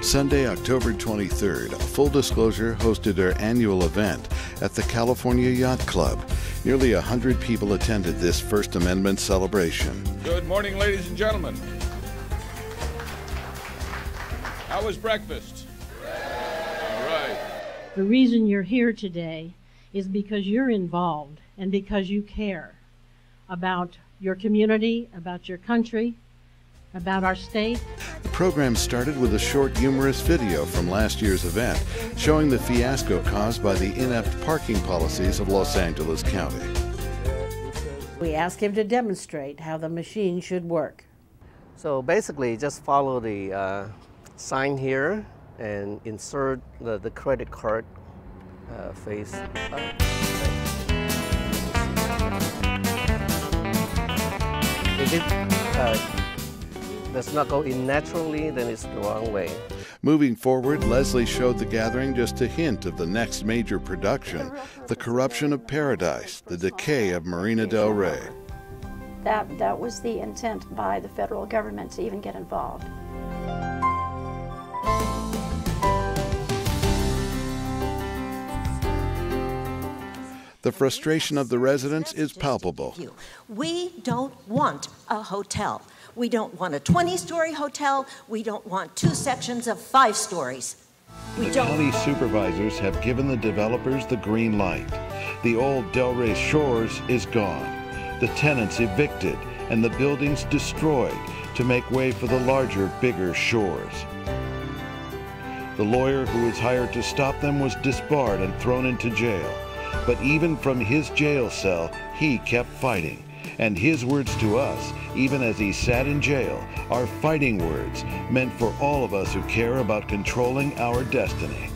Sunday, October 23rd, Full Disclosure hosted their annual event at the California Yacht Club. Nearly 100 people attended this First Amendment celebration. Good morning, ladies and gentlemen. How was breakfast? All right. The reason you're here today is because you're involved and because you care about your community, about your country, about our state. The program started with a short humorous video from last year's event showing the fiasco caused by the inept parking policies of Los Angeles County. We asked him to demonstrate how the machine should work. So basically just follow the sign here and insert the credit card face up. If it does not go in naturally, then it's the wrong way. Moving forward, Leslie showed the gathering just a hint of the next major production, The Corruption of Paradise, The Decay of Marina del Rey. That was the intent by the federal government to even get involved. The frustration of the residents is palpable. We don't want a hotel. We don't want a 20-story hotel. We don't want 2 sections of 5 stories. The county supervisors have given the developers the green light. The old Del Rey Shores is gone, the tenants evicted, and the buildings destroyed to make way for the larger, bigger Shores. The lawyer who was hired to stop them was disbarred and thrown into jail. But even from his jail cell, he kept fighting. And his words to us, even as he sat in jail, are fighting words meant for all of us who care about controlling our destiny.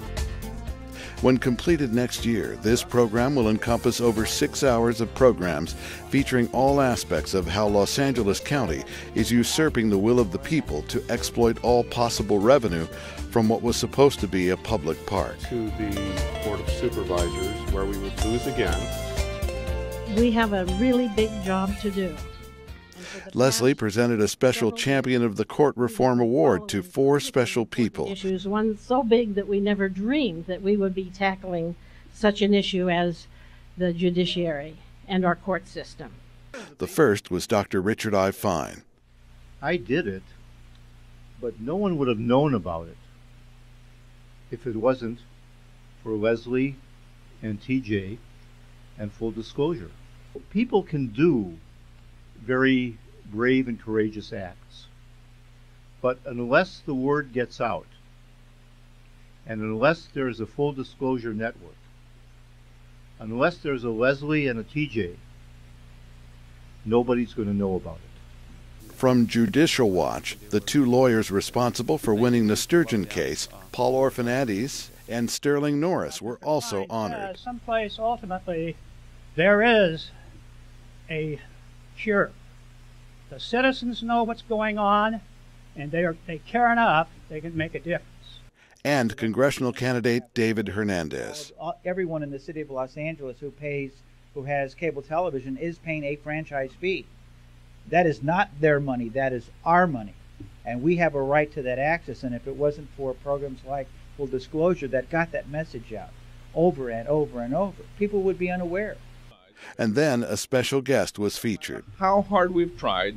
When completed next year, this program will encompass over 6 hours of programs featuring all aspects of how Los Angeles County is usurping the will of the people to exploit all possible revenue from what was supposed to be a public park. To the Board of Supervisors, where we would lose again. We have a really big job to do. Leslie presented a special Champion of the Court Reform Award to 4 special people. Issues, one so big that we never dreamed that we would be tackling such an issue as the judiciary and our court system. The first was Dr. Richard I. Fine. I did it, but no one would have known about it if it wasn't for Leslie and TJ and Full Disclosure. People can do very brave and courageous acts, but unless the word gets out, and unless there's a Full Disclosure network, unless there's a Leslie and a TJ, nobody's going to know about it. From Judicial Watch, the 2 lawyers responsible for winning the Sturgeon case, Paul Orphanades and Sterling Norris, were also honored. Someplace, ultimately, there is a cure. The citizens know what's going on, and they care enough, they can make a difference. And congressional candidate David Hernandez. Everyone in the city of Los Angeles who has cable television is paying a franchise fee. That is not their money, that is our money. And we have a right to that access, and if it wasn't for programs like Full Disclosure that got that message out over and over and over, people would be unaware. And then a special guest was featured. How hard we've tried,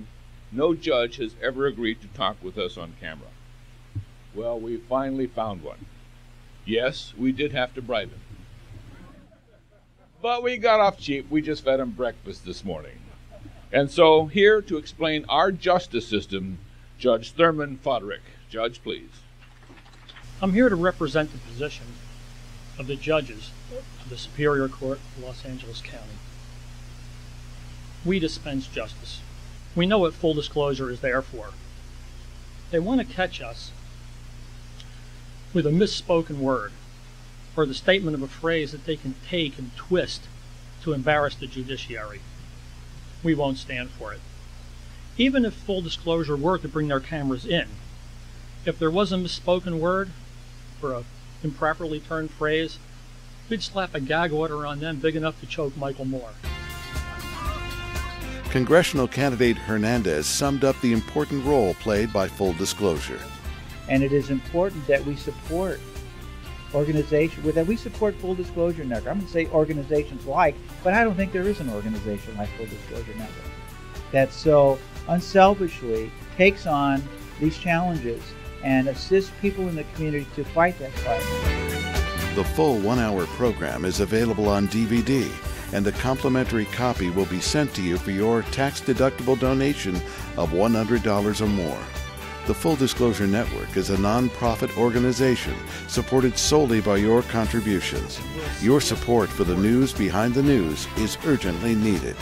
no judge has ever agreed to talk with us on camera. Well, we finally found one. Yes, we did have to bribe him. But we got off cheap. We just fed him breakfast this morning. And so, here to explain our justice system, Judge Thurman Foderick. Judge, please. I'm here to represent the position of the judges of the Superior Court of Los Angeles County. We dispense justice. We know what Full Disclosure is there for. They want to catch us with a misspoken word or the statement of a phrase that they can take and twist to embarrass the judiciary. We won't stand for it. Even if Full Disclosure were to bring their cameras in, if there was a misspoken word or an improperly turned phrase, we'd slap a gag order on them big enough to choke Michael Moore. Congressional candidate Hernandez summed up the important role played by Full Disclosure. And it is important that we support organizations, that we support Full Disclosure Network. I'm going to say organizations like, but I don't think there is an organization like Full Disclosure Network that so unselfishly takes on these challenges and assists people in the community to fight that fight. The full 1-hour program is available on DVD, and a complimentary copy will be sent to you for your tax-deductible donation of $100 or more. The Full Disclosure Network is a non-profit organization supported solely by your contributions. Your support for the news behind the news is urgently needed.